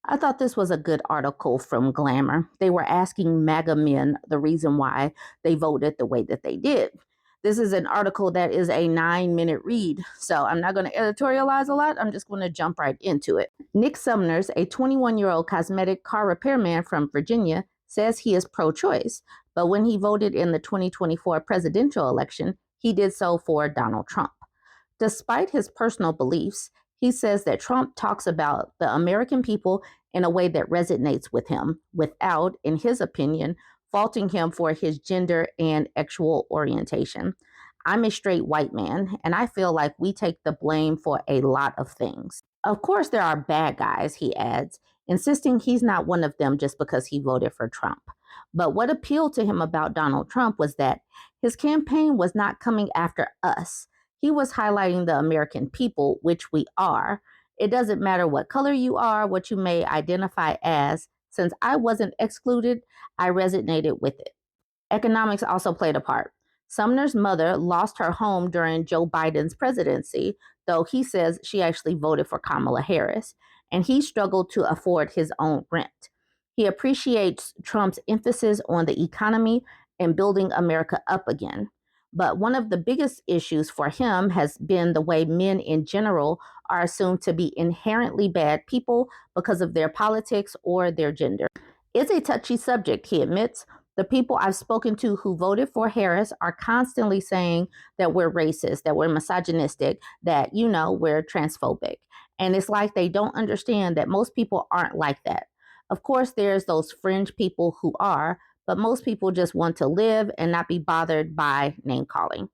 I thought this was a good article from Glamour. They were asking MAGA men the reason why they voted the way that they did. This is an article that is a 9-minute read, so I'm not going to editorialize a lot. I'm just going to jump right into it. Nick Sumners, a 21-year-old cosmetic car repairman from Virginia, says he is pro-choice, but when he voted in the 2024 presidential election, he did so for Donald Trump. Despite his personal beliefs, he says that Trump talks about the American people in a way that resonates with him, without, in his opinion, faulting him for his gender and sexual orientation. I'm a straight white man, and I feel like we take the blame for a lot of things. Of course, there are bad guys, he adds, insisting he's not one of them just because he voted for Trump. But what appealed to him about Donald Trump was that his campaign was not coming after us. He was highlighting the American people, which we are. It doesn't matter what color you are, what you may identify as. Since I wasn't excluded, I resonated with it. Economics also played a part. Sumner's mother lost her home during Joe Biden's presidency, though he says she actually voted for Kamala Harris, and he struggled to afford his own rent. He appreciates Trump's emphasis on the economy and building America up again. But one of the biggest issues for him has been the way men in general are assumed to be inherently bad people because of their politics or their gender. It's a touchy subject, he admits. The people I've spoken to who voted for Harris are constantly saying that we're racist, that we're misogynistic, that, we're transphobic. And it's like they don't understand that most people aren't like that. Of course, there's those fringe people who are, but most people just want to live and not be bothered by name calling.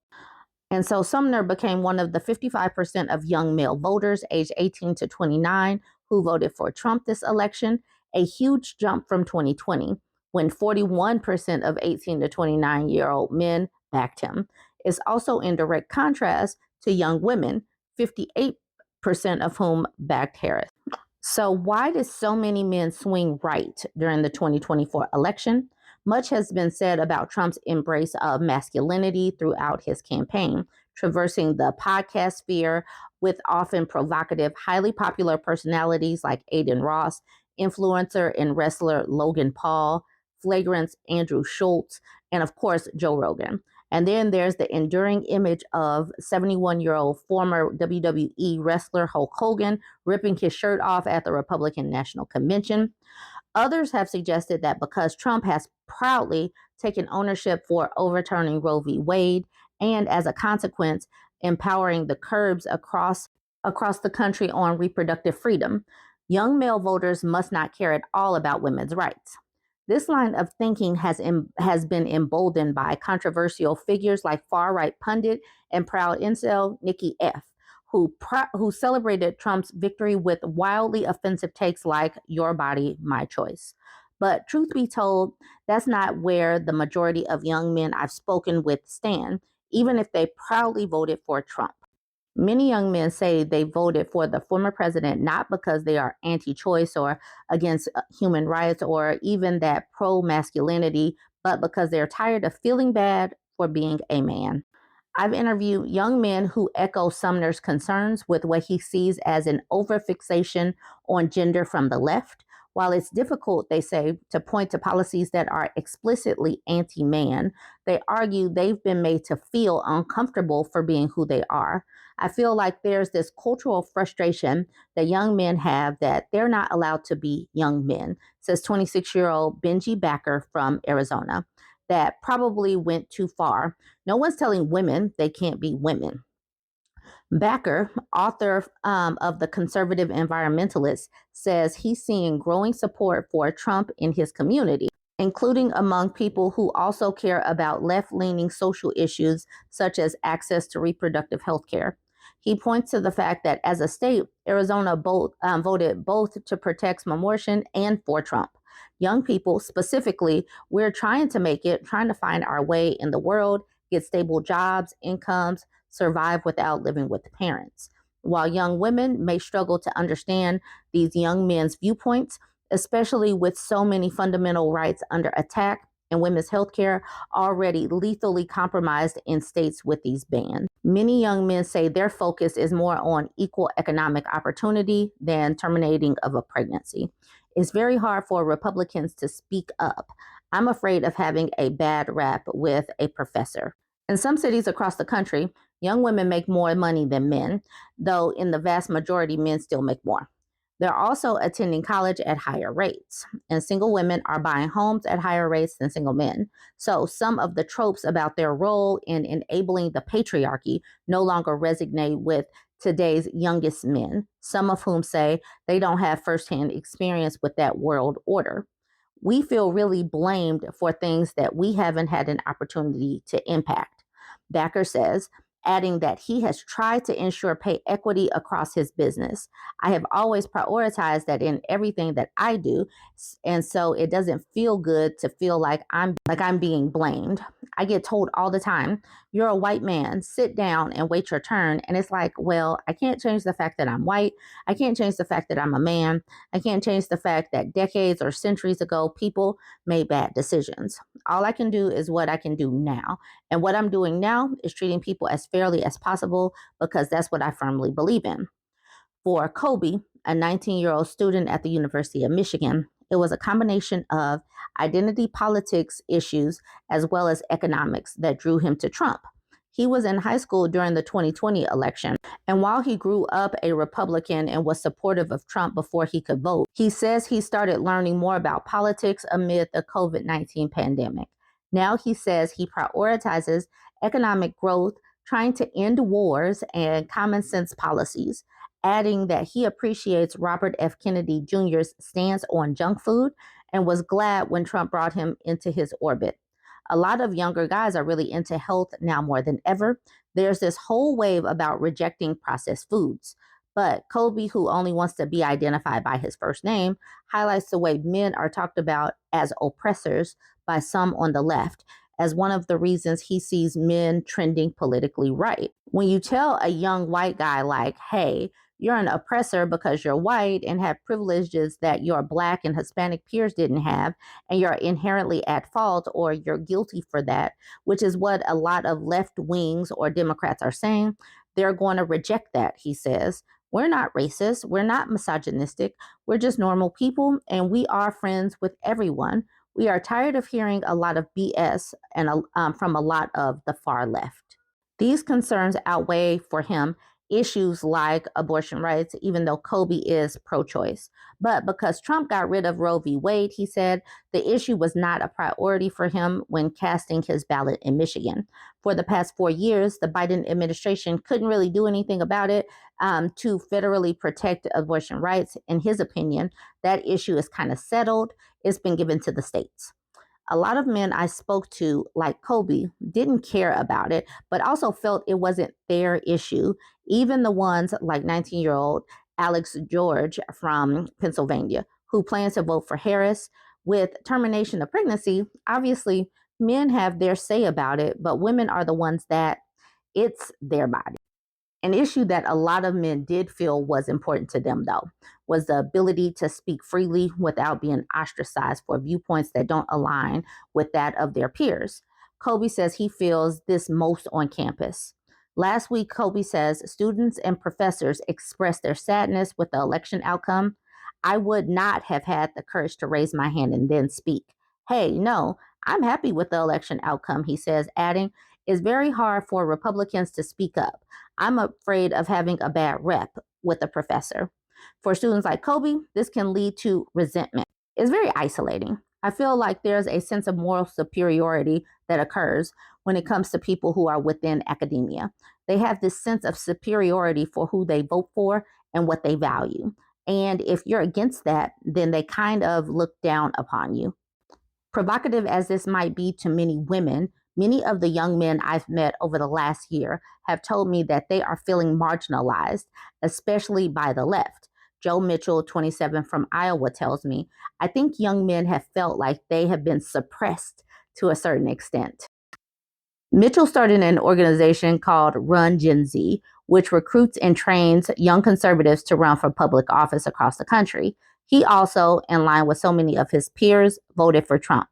And so Sumner became one of the 55% of young male voters aged 18 to 29 who voted for Trump this election, a huge jump from 2020, when 41% of 18 to 29-year-old men backed him. It's also in direct contrast to young women, 58% of whom backed Harris. So why did so many men swing right during the 2024 election? Much has been said about Trump's embrace of masculinity throughout his campaign, traversing the podcast sphere with often provocative, highly popular personalities like Aiden Ross, influencer and wrestler Logan Paul, flagrant Andrew Schultz, and of course, Joe Rogan. And then there's the enduring image of 71-year-old former WWE wrestler Hulk Hogan ripping his shirt off at the Republican National Convention. Others have suggested that because Trump has proudly taken ownership for overturning Roe v. Wade and, as a consequence, empowering the curbs across the country on reproductive freedom, young male voters must not care at all about women's rights. This line of thinking has been emboldened by controversial figures like far-right pundit and proud incel Nikki F., who celebrated Trump's victory with wildly offensive takes like "your body, my choice." But truth be told, that's not where the majority of young men I've spoken with stand, even if they proudly voted for Trump. Many young men say they voted for the former president not because they are anti-choice or against human rights or even that pro-masculinity, but because they're tired of feeling bad for being a man. I've interviewed young men who echo Sumner's concerns with what he sees as an overfixation on gender from the left. While it's difficult, they say, to point to policies that are explicitly anti-man, they argue they've been made to feel uncomfortable for being who they are. I feel like there's this cultural frustration that young men have that they're not allowed to be young men, says 26-year-old Benji Backer from Arizona. That probably went too far. No one's telling women they can't be women. Backer, author of The Conservative Environmentalist, says he's seeing growing support for Trump in his community, including among people who also care about left-leaning social issues such as access to reproductive health care. He points to the fact that as a state, Arizona voted both to protect abortion and for Trump. Young people, specifically, we're trying to make it, trying to find our way in the world, get stable jobs, incomes, survive without living with parents. While young women may struggle to understand these young men's viewpoints, especially with so many fundamental rights under attack, and women's health care already lethally compromised in states with these bans. Many young men say their focus is more on equal economic opportunity than terminating of a pregnancy. It's very hard for Republicans to speak up. I'm afraid of having a bad rap with a professor. In some cities across the country, young women make more money than men, though in the vast majority, men still make more. They're also attending college at higher rates, and single women are buying homes at higher rates than single men. So some of the tropes about their role in enabling the patriarchy no longer resonate with today's youngest men, some of whom say they don't have firsthand experience with that world order. We feel really blamed for things that we haven't had an opportunity to impact. Backer says, adding that he has tried to ensure pay equity across his business. I have always prioritized that in everything that I do, and so it doesn't feel good to feel like I'm being blamed. I get told all the time, "You're a white man, sit down and wait your turn." And it's like, well, I can't change the fact that I'm white. I can't change the fact that I'm a man. I can't change the fact that decades or centuries ago, people made bad decisions. All I can do is what I can do now. And what I'm doing now is treating people as fairly as possible because that's what I firmly believe in. For Kobe, a 19-year-old student at the University of Michigan, it was a combination of identity politics issues as well as economics that drew him to Trump. He was in high school during the 2020 election, and while he grew up a Republican and was supportive of Trump before he could vote, he says he started learning more about politics amid the COVID-19 pandemic. Now he says he prioritizes economic growth, trying to end wars, and common sense policies, adding that he appreciates Robert F. Kennedy Jr.'s stance on junk food and was glad when Trump brought him into his orbit. A lot of younger guys are really into health now more than ever. There's this whole wave about rejecting processed foods. But Kobe, who only wants to be identified by his first name, highlights the way men are talked about as oppressors by some on the left, as one of the reasons he sees men trending politically right. When you tell a young white guy like, hey, you're an oppressor because you're white and have privileges that your Black and Hispanic peers didn't have, and you're inherently at fault or you're guilty for that, which is what a lot of left wings or Democrats are saying, they're going to reject that, he says. We're not racist. We're not misogynistic. We're just normal people, and we are friends with everyone. We are tired of hearing a lot of BS and from a lot of the far left. These concerns outweigh for him issues like abortion rights, even though Kobe is pro-choice. But because Trump got rid of Roe v. Wade, he said the issue was not a priority for him when casting his ballot in Michigan. For the past 4 years, the Biden administration couldn't really do anything about it to federally protect abortion rights. In his opinion, that issue is kind of settled. It's been given to the states. A lot of men I spoke to, like Kobe, didn't care about it, but also felt it wasn't their issue. Even the ones like 19-year-old Alex George from Pennsylvania, who plans to vote for Harris. With termination of pregnancy, obviously men have their say about it, but women are the ones that it's their body. An issue that a lot of men did feel was important to them, though, was the ability to speak freely without being ostracized for viewpoints that don't align with that of their peers. Kobe says he feels this most on campus. Last week, Kobe says students and professors expressed their sadness with the election outcome. I would not have had the courage to raise my hand and then speak. Hey, no, I'm happy with the election outcome, he says, adding, it's very hard for Republicans to speak up. I'm afraid of having a bad rep with a professor. For students like Kobe, this can lead to resentment. It's very isolating. I feel like there's a sense of moral superiority that occurs when it comes to people who are within academia. They have this sense of superiority for who they vote for and what they value. And if you're against that, then they kind of look down upon you. Provocative as this might be to many women, many of the young men I've met over the last year have told me that they are feeling marginalized, especially by the left. Joe Mitchell, 27 from Iowa, tells me, I think young men have felt like they have been suppressed to a certain extent. Mitchell started an organization called Run Gen Z, which recruits and trains young conservatives to run for public office across the country. He also, in line with so many of his peers, voted for Trump.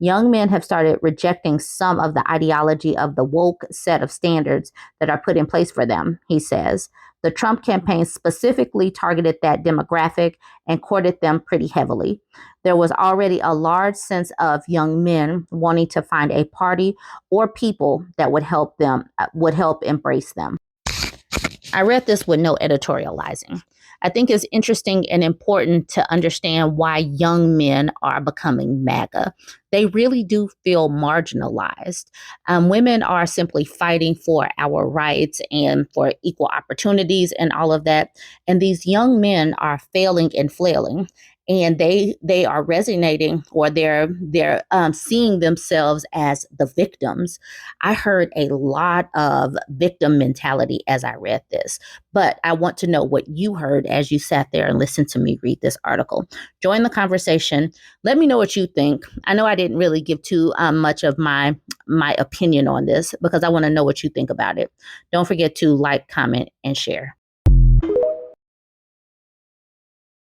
Young men have started rejecting some of the ideology of the woke set of standards that are put in place for them, he says. The Trump campaign specifically targeted that demographic and courted them pretty heavily. There was already a large sense of young men wanting to find a party or people that would help embrace them. I read this with no editorializing. I think it's interesting and important to understand why young men are becoming MAGA. They really do feel marginalized. Women are simply fighting for our rights and for equal opportunities and all of that. And these young men are failing and flailing. And they are resonating, or they're seeing themselves as the victims. I heard a lot of victim mentality as I read this, but I want to know what you heard as you sat there and listened to me read this article. Join the conversation. Let me know what you think. I know I didn't really give too much of my opinion on this because I want to know what you think about it. Don't forget to like, comment, and share.